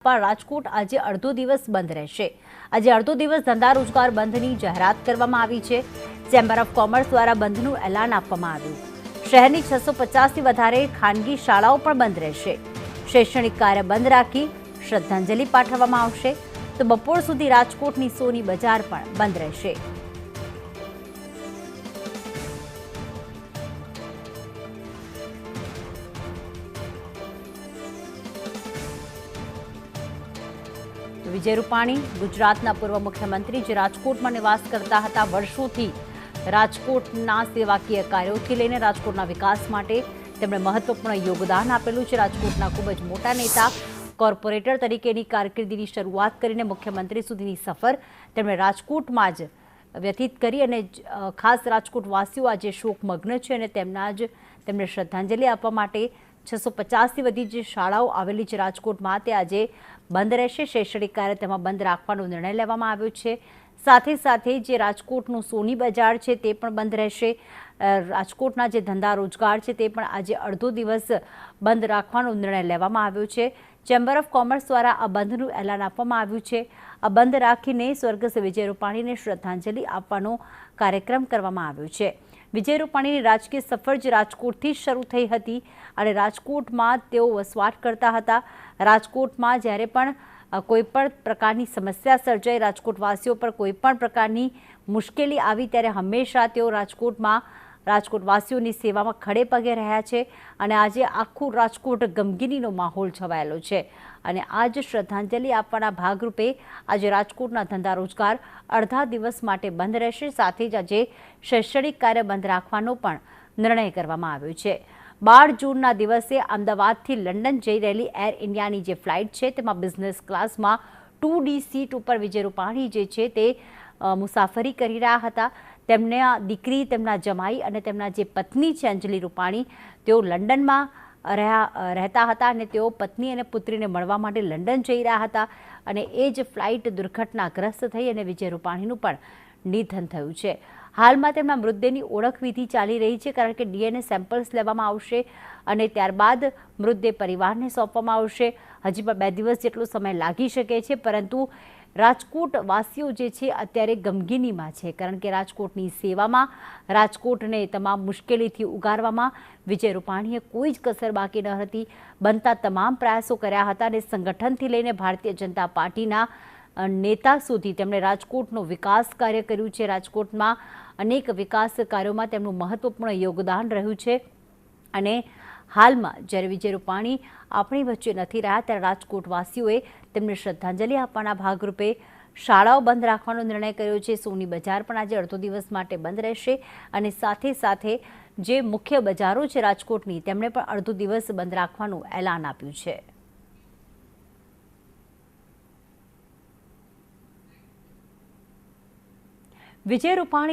આપવા રાજકોટ આજે અડધો દિવસ બંધ રહેશે। આજે અડધો દિવસ ધંધા રોજગાર બંધની જાહેરાત કરવામાં આવી છે। ચેમ્બર ઓફ કોમર્સ દ્વારા બંધનું એલાન આપવામાં આવ્યું। શહેરની 650થી વધારે ખાનગી શાળાઓ પણ બંધ રહેશે। શૈક્ષણિક કાર્ય બંધ રાખી શ્રદ્ધાંજલિ પાઠવવામાં આવશે તો બપોર સુધી રાજકોટની સોની બજાર પણ બંધ રહેશે। વિજય રૂપાણી ગુજરાતના પૂર્વ મુખ્યમંત્રી જે રાજકોટમાં નિવાસ કરતા હતા, વર્ષોથી રાજકોટના સેવાકીય કાર્યોથી લઈને રાજકોટના વિકાસ માટે તેમણે મહત્વપૂર્ણ યોગદાન આપેલું છે। રાજકોટના ખૂબ જ મોટા નેતા, કોર્પોરેટર તરીકેની કારકિર્દીની શરૂઆત કરીને મુખ્યમંત્રી સુધીની સફર તેમણે રાજકોટમાં જ વ્યતીત કરી અને ખાસ રાજકોટવાસીઓ આજે શોકમગ્ન છે અને તેમને શ્રદ્ધાંજલિ આપવા માટે 650થી વધુ જે શાળાઓ આવેલી છે રાજકોટમાં તે આજે બંધ રહેશે। શૈક્ષણિક કાર્ય તેમાં બંધ રાખવાનો નિર્ણય લેવામાં આવ્યો છે। સાથે સાથે જે રાજકોટનું સોની બજાર છે તે પણ બંધ રહેશે। રાજકોટના જે ધંધા રોજગાર છે તે પણ આજે અડધો દિવસ બંધ રાખવાનો નિર્ણય લેવામાં આવ્યો છે। ચેમ્બર ઓફ કોમર્સ દ્વારા આ બંધનું એલાન આપવામાં આવ્યું છે। આ બંધ રાખીને સ્વર્ગસ્થ વિજય રૂપાણીને શ્રદ્ધાંજલિ આપવાનો કાર્યક્રમ કરવામાં આવ્યો છે। વિજય રૂપાણીની રાજકીય સફર જે રાજકોટથી જ શરૂ થઈ હતી અને રાજકોટમાં તેઓ વસવાટ કરતા હતા। રાજકોટમાં જ્યારે પણ કોઈપણ પ્રકારની સમસ્યા સર્જાઈ, રાજકોટવાસીઓ પર કોઈપણ પ્રકારની મુશ્કેલી આવી ત્યારે હંમેશા તેઓ રાજકોટવાસીઓની સેવામાં ખડે પગે રહ્યા છે અને આજે આખું રાજકોટ ગમગીનીનો માહોલ છવાયેલો છે અને આજ શ્રદ્ધાંજલિ આપવાના ભાગરૂપે આજે રાજકોટના ધંધા રોજગાર અડધા દિવસ માટે બંધ રહેશે। સાથે જ આજે શૈક્ષણિક કાર્ય બંધ રાખવાનો પણ નિર્ણય કરવામાં આવ્યો છે। 12 જૂનના દિવસે અમદાવાદથી લંડન જઈ રહેલી એર ઇન્ડિયાની જે ફ્લાઇટ છે તેમાં બિઝનેસ ક્લાસમાં 2D સીટ ઉપર વિજય રૂપાણી જે છે તે મુસાફરી કરી રહ્યા હતા। તેમના દીકરી, તેમના જમાઈ અને તેમના જે પત્ની છે અંજલિ રૂપાણી, તેઓ લંડનમાં રહેતા હતા અને તેઓ પત્ની અને પુત્રીને મળવા માટે લંડન જઈ રહ્યા હતા અને એ જ ફ્લાઇટ દુર્ઘટનાગ્રસ્ત થઈ અને વિજય રૂપાણીનું પણ નિધન થયું છે। હાલમાં તેમના મૃતદેહની ઓળખવિધિ ચાલી રહી છે કારણ કે DNA સેમ્પલ્સ લેવામાં આવશે અને ત્યારબાદ મૃતદેહ પરિવારને સોંપવામાં આવશે। હજી પણ 2 દિવસ જેટલો સમય લાગી શકે છે પરંતુ રાજકોટવાસીઓ જે છે અત્યારે ગમગીનીમાં છે કારણ કે રાજકોટની સેવામાં, રાજકોટને તમામ મુશ્કેલીથી ઉગારવામાં વિજય રૂપાણીએ કોઈ જ કસર બાકી ન હતી। બનતા તમામ પ્રયાસો કર્યા હતા અને સંગઠનથી લઈને ભારતીય જનતા પાર્ટીના નેતા સુધી તેમણે રાજકોટનો વિકાસ કાર્ય કર્યું છે। રાજકોટમાં અનેક વિકાસ કાર્યોમાં તેમનું મહત્વપૂર્ણ યોગદાન રહ્યું છે અને હાલમાં જ્યારે વિજય રૂપાણી આપણી વચ્ચે નથી રહ્યા ત્યારે રાજકોટવાસીઓએ તેમને શ્રદ્ધાંજલિ આપવાના ભાગરૂપે શાળાઓ બંધ રાખવાનો નિર્ણય કર્યો છે। સોની બજાર પણ આજે અડધો દિવસ માટે બંધ રહેશે અને સાથે સાથે જે મુખ્ય બજારો છે રાજકોટની તેમણે પણ અડધો દિવસ બંધ રાખવાનું એલાન આપ્યું છે। વિજય રૂપાણી